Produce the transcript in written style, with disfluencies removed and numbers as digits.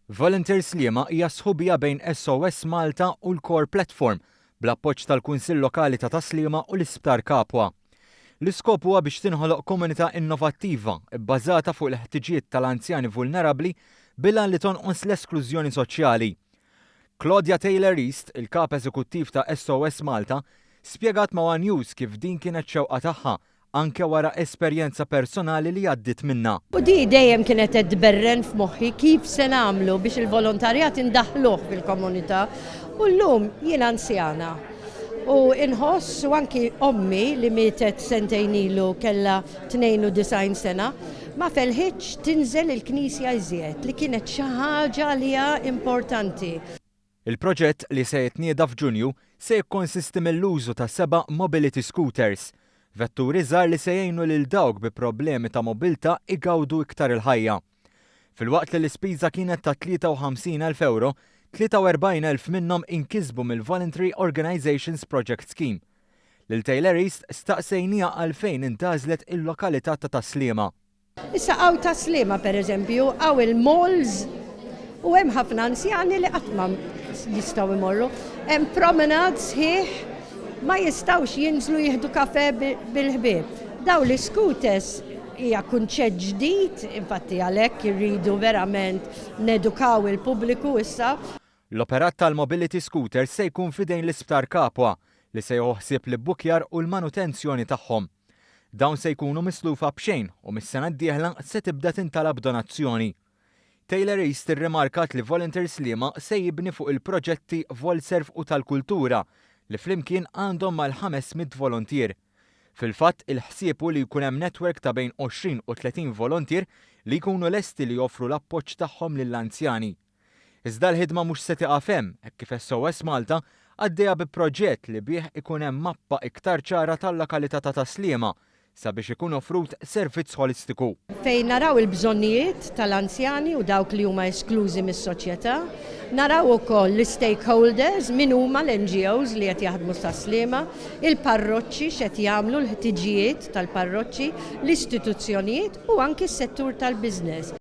Volunteers Sliema hija sħubija bejn SOS Malta u l-Core Platform bl-appoġġ tal-Kunsill Lokali ta' Sliema u l-Isptar Kapwa. L-iskop huwa biex tinħoloq komunità innovattiva bbażata fuq il-ħtiġijiet tal-anzjani vulnerabbli bilan li tonqos l-esklużjoni soċjali. Claudia Taylor East, il-kap eżekuttiv ta' SOS Malta, spjegat ma' One News kif din kienet xewqa tagħha anke wara esperjenza personali li għaddit minna. U di dejjem kienet tberren f'moħħi kif se nagħmlu biex il-volontarjat indaħluh fil-komunità u llum jien anzjana. U inħoss u anki ommi li mietet sentejn ilu kellha 92 sena ma felħitx tinżel il-Knisja iżjed li kienet xi ħaġa li hija importanti. Il-proġett li se jitnieda f'Ġunju se jikkonsisti mill-użu ta' 7 mobility scooters, vetturi żgħar li se jgħinu lil dawk bi problemi ta' mobilità igawdu iktar il-ħajja. Filwaqt li l-ispiża kienet ta' 53,000 euro, 43,000 minnhom inkisbu mill-Voluntary Organizations Project Scheme. Lil Taylor East staqsejnija għalfejn intażlet il-lokalità ta' Sliema. Issa għaw ta' Sliema pereżempju għaw il-malls u hemm ħafna anzjani li qatt ma jistgħu imorru. Hemm promenades sħiħ ma jistgħux jinżlu jieħdu kafè bil-ħbieb. Daw l-scooters hija kunċett ġdid, infatti għalhekk irridu verament nedukaw il-pubbliku issa. L-operat tal-mobility scooter se jkun fidejn l-Isptar Kapwa li se joħsib l-bukjar u l-manutenzjoni tagħhom. Dawn se jkunu mislufa b'xejn u mis-sena d-dieħla se tibda tintalab donazzjoni. Taylor East irrimarkat li Volunteers Sliema se jibni fuq il-proġetti Volserv u tal-Kultura li flimkien għandhom mal-500 volontier. Fil-fatt il-ħsieb li jkun hemm netwerk ta' bejn 20 u 30 volontier li jkunu lesti li joffru l-appoġġ tagħhom lill-anzjani. Iżda l-ħidma mhux se tiqaf hemm hekk kif SOS Malta għaddejja bi proġett li bih ikun hemm mappa iktar ċara tal-lokalità ta' Sliema sabiex ikun offrut servizz holistiku. Fejn naraw il-bżonnijiet tal-anzjani u dawk li huma esklużi mis-soċjetà, naraw ukoll l-stakeholders min huma l-NGOs li qed jaħdmu ta' Sliema, il-parroċċi x'qed jagħmlu l-ħtiġijiet tal-parroċċi, l-istituzzjonijiet u anki s-settur tal-business.